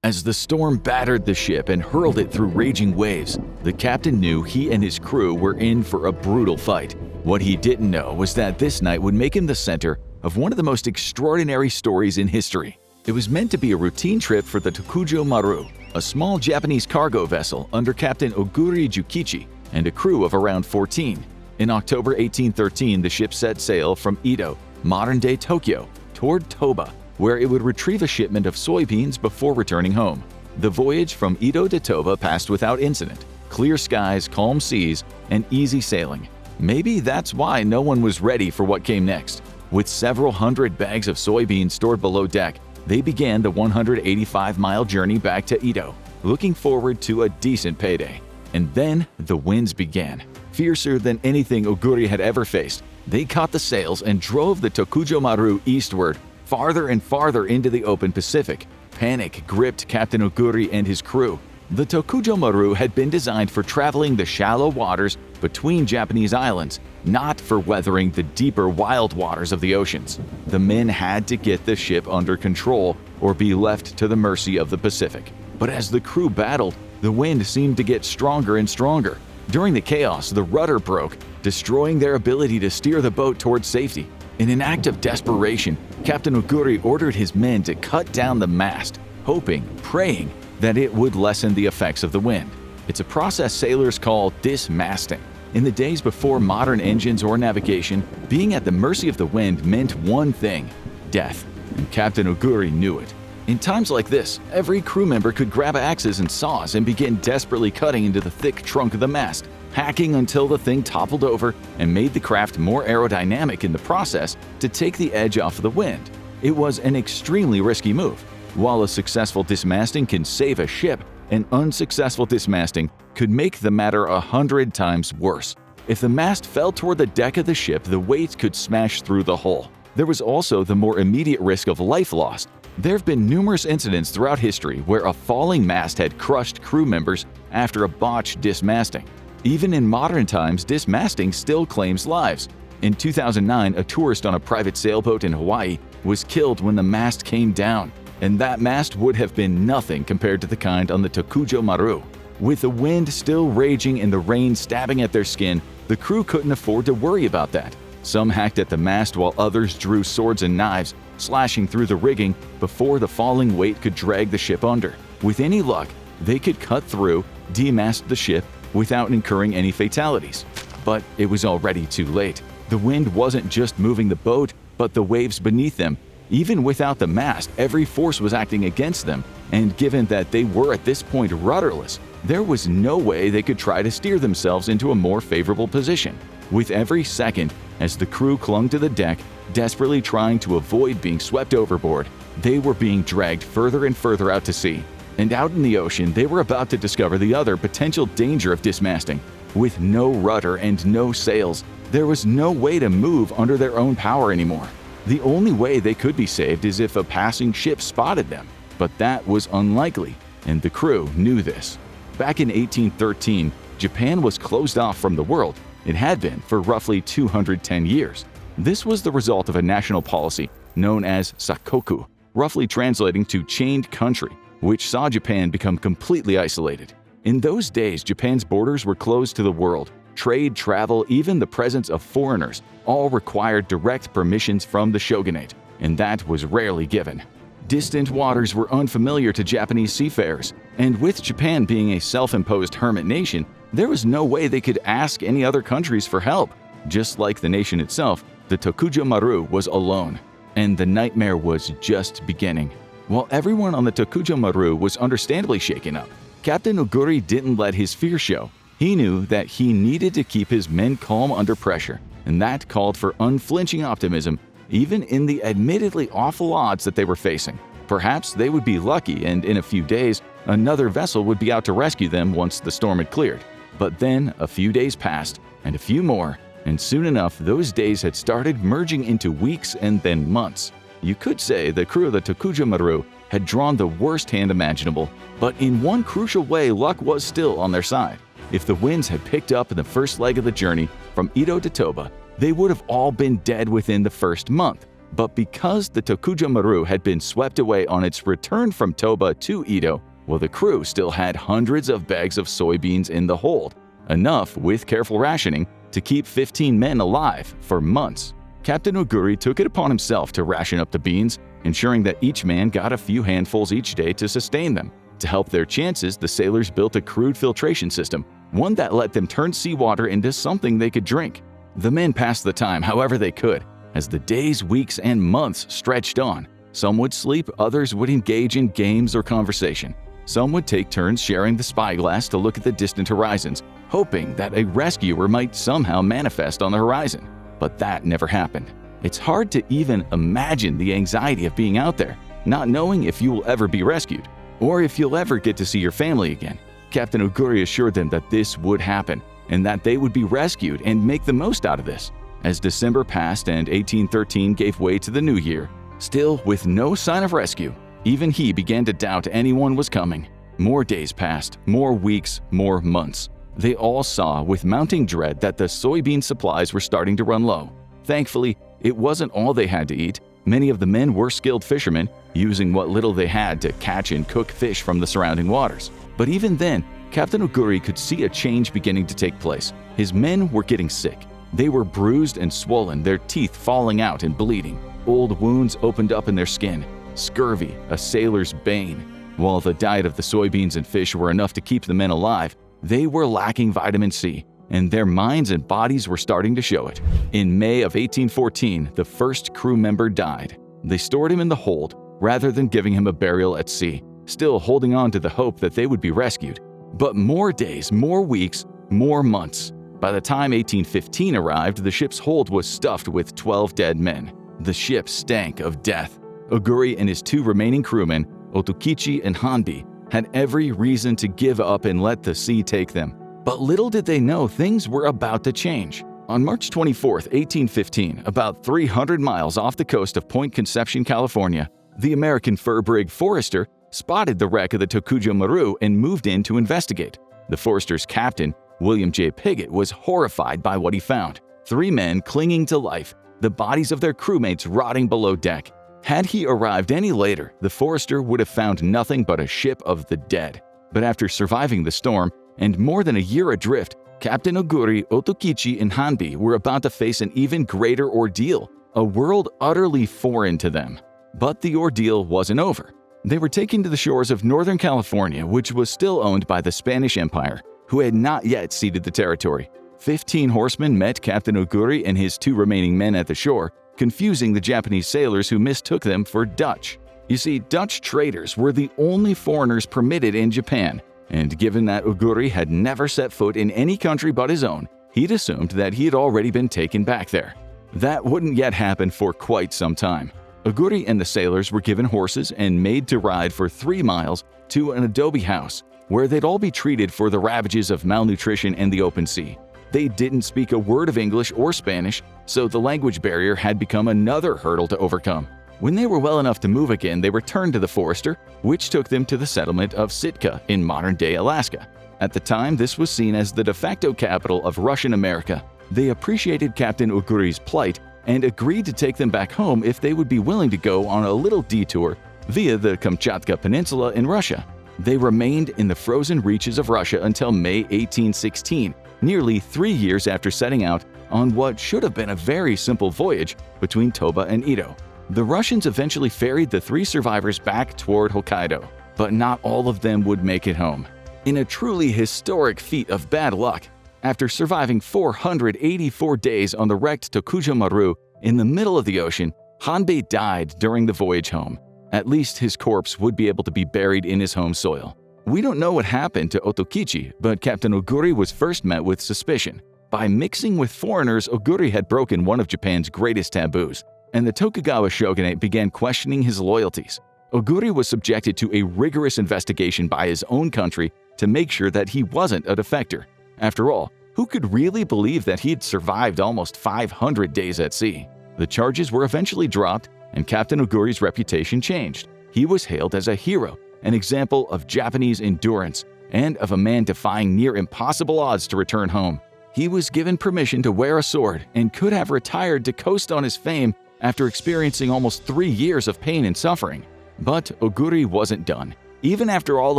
As the storm battered the ship and hurled it through raging waves, the captain knew he and his crew were in for a brutal fight. What he didn't know was that this night would make him the center of one of the most extraordinary stories in history. It was meant to be a routine trip for the Tokujomaru, a small Japanese cargo vessel under Captain Oguri Jukichi and a crew of around 14. In October 1813, the ship set sail from Edo, modern-day Tokyo, toward Toba, where it would retrieve a shipment of soybeans before returning home. The voyage from Edo to Toba passed without incident. Clear skies, calm seas, and easy sailing. Maybe that's why no one was ready for what came next. With several hundred bags of soybeans stored below deck, they began the 185-mile journey back to Edo, looking forward to a decent payday. And then the winds began. Fiercer than anything Oguri had ever faced, they caught the sails and drove the Tokujomaru eastward, farther and farther into the open Pacific. Panic gripped Captain Oguri and his crew. The Tokujomaru had been designed for traveling the shallow waters between Japanese islands, not for weathering the deeper wild waters of the oceans. The men had to get the ship under control or be left to the mercy of the Pacific. But as the crew battled, the wind seemed to get stronger and stronger. During the chaos, the rudder broke, destroying their ability to steer the boat towards safety. In an act of desperation, Captain Oguri ordered his men to cut down the mast, hoping, praying, that it would lessen the effects of the wind. It's a process sailors call dismasting. In the days before modern engines or navigation, being at the mercy of the wind meant one thing: death. And Captain Oguri knew it. In times like this, every crew member could grab axes and saws and begin desperately cutting into the thick trunk of the mast, hacking until the thing toppled over and made the craft more aerodynamic in the process to take the edge off the wind. It was an extremely risky move. While a successful dismasting can save a ship, an unsuccessful dismasting could make the matter 100 times worse. If the mast fell toward the deck of the ship, the weight could smash through the hull. There was also the more immediate risk of life lost. There have been numerous incidents throughout history where a falling mast had crushed crew members after a botched dismasting. Even in modern times, dismasting still claims lives. In 2009, a tourist on a private sailboat in Hawaii was killed when the mast came down, and that mast would have been nothing compared to the kind on the Tokujomaru. With the wind still raging and the rain stabbing at their skin, the crew couldn't afford to worry about that. Some hacked at the mast while others drew swords and knives, slashing through the rigging before the falling weight could drag the ship under. With any luck, they could cut through, demast the ship without incurring any fatalities. But it was already too late. The wind wasn't just moving the boat, but the waves beneath them. Even without the mast, every force was acting against them, and given that they were at this point rudderless, there was no way they could try to steer themselves into a more favorable position. With every second, as the crew clung to the deck, desperately trying to avoid being swept overboard, they were being dragged further and further out to sea. And out in the ocean, they were about to discover the other potential danger of dismasting. With no rudder and no sails, there was no way to move under their own power anymore. The only way they could be saved is if a passing ship spotted them. But that was unlikely, and the crew knew this. Back in 1813, Japan was closed off from the world. It had been for roughly 210 years. This was the result of a national policy known as Sakoku, roughly translating to chained country, which saw Japan become completely isolated. In those days, Japan's borders were closed to the world. Trade, travel, even the presence of foreigners all required direct permissions from the shogunate, and that was rarely given. Distant waters were unfamiliar to Japanese seafarers, and with Japan being a self-imposed hermit nation, there was no way they could ask any other countries for help. Just like the nation itself, the Tokujomaru was alone, and the nightmare was just beginning. While everyone on the Tokujomaru was understandably shaken up, Captain Oguri didn't let his fear show. He knew that he needed to keep his men calm under pressure, and that called for unflinching optimism, even in the admittedly awful odds that they were facing. Perhaps they would be lucky, and in a few days, another vessel would be out to rescue them once the storm had cleared. But then a few days passed, and a few more, and soon enough those days had started merging into weeks and then months. You could say the crew of the Tokujomaru had drawn the worst hand imaginable, but in one crucial way luck was still on their side. If the winds had picked up in the first leg of the journey from Edo to Toba, they would have all been dead within the first month. But because the Tokujomaru had been swept away on its return from Toba to Edo, well, the crew still had hundreds of bags of soybeans in the hold, enough, with careful rationing, to keep 15 men alive for months. Captain Oguri took it upon himself to ration up the beans, ensuring that each man got a few handfuls each day to sustain them. To help their chances, the sailors built a crude filtration system, one that let them turn seawater into something they could drink. The men passed the time however they could. As the days, weeks, and months stretched on, some would sleep, others would engage in games or conversation. Some would take turns sharing the spyglass to look at the distant horizons, hoping that a rescuer might somehow manifest on the horizon. But that never happened. It's hard to even imagine the anxiety of being out there, not knowing if you will ever be rescued, or if you'll ever get to see your family again. Captain Oguri assured them that this would happen, and that they would be rescued and make the most out of this. As December passed and 1813 gave way to the new year, still with no sign of rescue, even he began to doubt anyone was coming. More days passed, more weeks, more months. They all saw with mounting dread that the soybean supplies were starting to run low. Thankfully, it wasn't all they had to eat. Many of the men were skilled fishermen, using what little they had to catch and cook fish from the surrounding waters. But even then, Captain Oguri could see a change beginning to take place. His men were getting sick. They were bruised and swollen, their teeth falling out and bleeding. Old wounds opened up in their skin. Scurvy, a sailor's bane. While the diet of the soybeans and fish were enough to keep the men alive, they were lacking vitamin C, and their minds and bodies were starting to show it. In May of 1814, the first crew member died. They stored him in the hold, rather than giving him a burial at sea, still holding on to the hope that they would be rescued. But more days, more weeks, more months. By the time 1815 arrived, the ship's hold was stuffed with 12 dead men. The ship stank of death. Oguri and his two remaining crewmen, Otokichi and Hanbi, had every reason to give up and let the sea take them. But little did they know things were about to change. On March 24, 1815, about 300 miles off the coast of Point Conception, California, the American fur brig Forester spotted the wreck of the Tokujomaru and moved in to investigate. The Forester's captain, William J. Piggott, was horrified by what he found. 3 men clinging to life, the bodies of their crewmates rotting below deck. Had he arrived any later, the Forester would have found nothing but a ship of the dead. But after surviving the storm and more than a year adrift, Captain Oguri, Otokichi, and Hanbi were about to face an even greater ordeal, a world utterly foreign to them. But the ordeal wasn't over. They were taken to the shores of Northern California, which was still owned by the Spanish Empire, who had not yet ceded the territory. 15 horsemen met Captain Oguri and his 2 remaining men at the shore, confusing the Japanese sailors who mistook them for Dutch. You see, Dutch traders were the only foreigners permitted in Japan, and given that Oguri had never set foot in any country but his own, he'd assumed that he had already been taken back there. That wouldn't yet happen for quite some time. Oguri and the sailors were given horses and made to ride for 3 miles to an adobe house, where they'd all be treated for the ravages of malnutrition and the open sea. They didn't speak a word of English or Spanish, so the language barrier had become another hurdle to overcome. When they were well enough to move again, they returned to the Forester, which took them to the settlement of Sitka in modern-day Alaska. At the time, this was seen as the de facto capital of Russian America. They appreciated Captain Oguri's plight and agreed to take them back home if they would be willing to go on a little detour via the Kamchatka Peninsula in Russia. They remained in the frozen reaches of Russia until May 1816, nearly 3 years after setting out on what should have been a very simple voyage between Toba and Edo. The Russians eventually ferried the 3 survivors back toward Hokkaido, but not all of them would make it home. In a truly historic feat of bad luck, after surviving 484 days on the wrecked Tokujomaru in the middle of the ocean, Hanbei died during the voyage home. At least his corpse would be able to be buried in his home soil. We don't know what happened to Otokichi, but Captain Oguri was first met with suspicion. By mixing with foreigners, Oguri had broken one of Japan's greatest taboos, and the Tokugawa shogunate began questioning his loyalties. Oguri was subjected to a rigorous investigation by his own country to make sure that he wasn't a defector. After all, who could really believe that he'd survived almost 500 days at sea? The charges were eventually dropped, and Captain Oguri's reputation changed. He was hailed as a hero, an example of Japanese endurance, and of a man defying near impossible odds to return home. He was given permission to wear a sword and could have retired to coast on his fame after experiencing almost 3 years of pain and suffering. But Oguri wasn't done. Even after all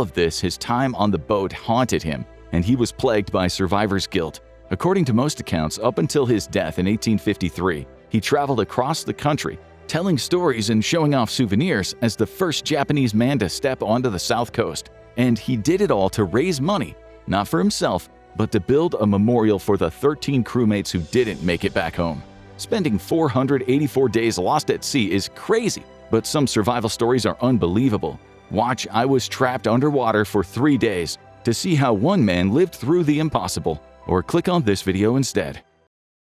of this, his time on the boat haunted him, and he was plagued by survivor's guilt. According to most accounts, up until his death in 1853, he traveled across the country, telling stories and showing off souvenirs as the first Japanese man to step onto the South Coast. And he did it all to raise money, not for himself, but to build a memorial for the 13 crewmates who didn't make it back home. Spending 484 days lost at sea is crazy, but some survival stories are unbelievable. Watch I Was Trapped Underwater for 3 days to see how one man lived through the impossible, or click on this video instead.